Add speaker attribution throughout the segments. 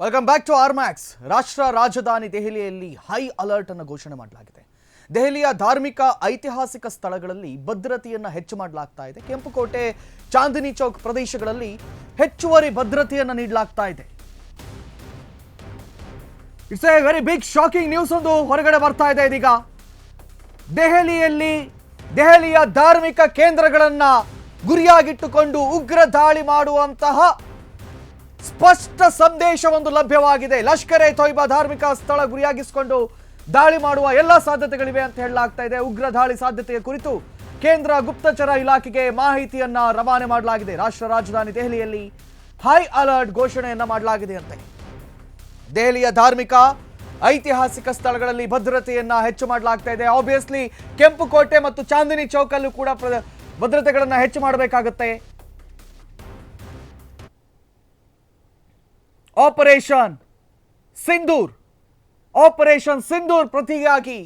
Speaker 1: Welcome back to ಆರ್ಮ್ಯಾಕ್ಸ್. ರಾಷ್ಟ್ರ ರಾಜಧಾನಿ ದೆಹಲಿಯಲ್ಲಿ ಹೈ ಅಲರ್ಟ್ ಅನ್ನು ಘೋಷಣೆ ಮಾಡಲಾಗಿದೆ. ದೆಹಲಿಯ ಧಾರ್ಮಿಕ ಐತಿಹಾಸಿಕ ಸ್ಥಳಗಳಲ್ಲಿ ಭದ್ರತೆಯನ್ನು ಹೆಚ್ಚು ಮಾಡಲಾಗ್ತಾ ಇದೆ. ಕೆಂಪುಕೋಟೆ, ಚಾಂದಿನಿ ಚೌಕ್ ಪ್ರದೇಶಗಳಲ್ಲಿ ಹೆಚ್ಚುವರಿ ಭದ್ರತೆಯನ್ನು ನೀಡಲಾಗ್ತಾ ಇದೆ. It's a very big shocking news ಒಂದು ಹೊರಗಡೆ ಬರ್ತಾ ಇದೆ ಇದೀಗ. ದೆಹಲಿಯ ಧಾರ್ಮಿಕ ಕೇಂದ್ರಗಳನ್ನ ಗುರಿಯಾಗಿಟ್ಟುಕೊಂಡು ಉಗ್ರ ದಾಳಿ ಮಾಡುವಂತಹ ಸ್ಪಷ್ಟ ಸಂದೇಶವೊಂದು ಲಭ್ಯವಾಗಿದೆ. ಲಷ್ಕರ್ ಎ ತೊಯ್ಬಾ ಧಾರ್ಮಿಕ ಸ್ಥಳ ಗುರಿಯಾಗಿಸಿಕೊಂಡು ದಾಳಿ ಮಾಡುವ ಎಲ್ಲ ಸಾಧ್ಯತೆಗಳಿವೆ ಅಂತ ಹೇಳಲಾಗ್ತಾ ಇದೆ. ಉಗ್ರ ದಾಳಿ ಸಾಧ್ಯತೆಯ ಕುರಿತು ಕೇಂದ್ರ ಗುಪ್ತಚರ ಇಲಾಖೆಗೆ ಮಾಹಿತಿಯನ್ನ ರವಾನೆ ಮಾಡಲಾಗಿದೆ. ರಾಷ್ಟ್ರ ರಾಜಧಾನಿ ದೆಹಲಿಯಲ್ಲಿ ಹೈ ಅಲರ್ಟ್ ಘೋಷಣೆಯನ್ನ ಮಾಡಲಾಗಿದೆ ಅಂತೆ. ದೆಹಲಿಯ ಧಾರ್ಮಿಕ ಐತಿಹಾಸಿಕ ಸ್ಥಳಗಳಲ್ಲಿ ಭದ್ರತೆಯನ್ನ ಹೆಚ್ಚು ಮಾಡಲಾಗ್ತಾ ಇದೆ. ಆಬ್ವಿಯಸ್ಲಿ ಕೆಂಪುಕೋಟೆ ಮತ್ತು ಚಾಂದಿನಿ ಚೌಕಲ್ಲೂ ಕೂಡ ಭದ್ರತೆಗಳನ್ನ ಹೆಚ್ಚು ಮಾಡಬೇಕಾಗುತ್ತೆ. ಆಪರೇಷನ್ ಸಿಂಧೂರ್ ಪ್ರತಿಯಾಗಿ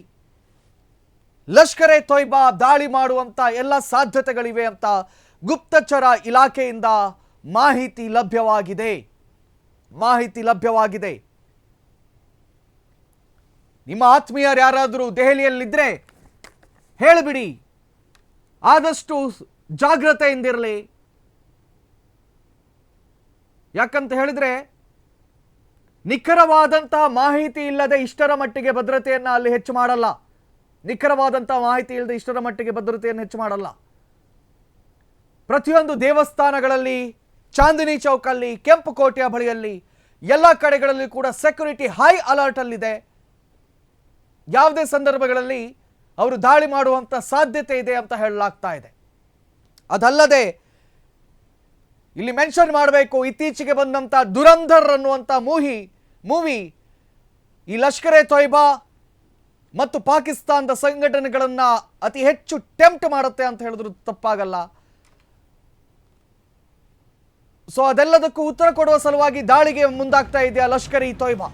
Speaker 1: ಲಷ್ಕರ್ ಎ ತೊಯ್ಬಾ ದಾಳಿ ಮಾಡುವಂತ ಎಲ್ಲ ಸಾಧ್ಯತೆಗಳಿವೆ ಅಂತ ಗುಪ್ತಚರ ಇಲಾಖೆಯಿಂದ ಮಾಹಿತಿ ಲಭ್ಯವಾಗಿದೆ. ನಿಮ್ಮ ಆತ್ಮೀಯರು ಯಾರಾದರೂ ದೆಹಲಿಯಲ್ಲಿದ್ದರೆ ಹೇಳಿಬಿಡಿ, ಆದಷ್ಟು ಜಾಗೃತೆಯಿಂದಿರಲಿ. ಯಾಕಂತ ಹೇಳಿದ್ರೆ ನಿಖರವಾದಂತಹ ಮಾಹಿತಿ ಇಲ್ಲದೆ ಇಷ್ಟರ ಮಟ್ಟಿಗೆ ಭದ್ರತೆಯನ್ನು ಅಲ್ಲಿ ಹೆಚ್ಚು ಮಾಡಲ್ಲ. ಪ್ರತಿಯೊಂದು ದೇವಸ್ಥಾನಗಳಲ್ಲಿ, ಚಾಂದಿನಿ ಚೌಕಲ್ಲಿ, ಕೆಂಪುಕೋಟೆಯ ಬಳಿಯಲ್ಲಿ ಎಲ್ಲ ಕಡೆಗಳಲ್ಲಿ ಕೂಡ ಸೆಕ್ಯೂರಿಟಿ ಹೈ ಅಲರ್ಟ್ ಅಲ್ಲಿದೆ. ಯಾವುದೇ ಸಂದರ್ಭಗಳಲ್ಲಿ ಅವರು ದಾಳಿ ಮಾಡುವಂತ ಸಾಧ್ಯತೆ ಇದೆ ಅಂತ ಹೇಳಲಾಗ್ತಾ ಇದೆ. ಅದಲ್ಲದೆ ಇಲ್ಲಿ ಮೆನ್ಷನ್ ಮಾಡಬೇಕು, ಇತ್ತೀಚೆಗೆ ಬಂದಂತ ದುರಂಧರ್ ಅನ್ನುವಂಥ ಮೂವಿ ಈ ಲಷ್ಕರ್ ಎ ತೊಯ್ಬಾ ಮತ್ತು ಪಾಕಿಸ್ತಾನದ ಸಂಘಟನೆಗಳನ್ನ ಅತಿ ಹೆಚ್ಚು ಟೆಂಪ್ಟ್ ಮಾಡುತ್ತೆ ಅಂತ ಹೇಳಿದ್ರು ತಪ್ಪಾಗಲ್ಲ. ಸೊ ಅದೆಲ್ಲದಕ್ಕೂ ಉತ್ತರ ಕೊಡುವ ಸಲುವಾಗಿ ದಾಳಿಗೆ ಮುಂದಾಗ್ತಾ ಇದೆಯಾ ಲಷ್ಕರ್ ಎ ತೊಯ್ಬಾ.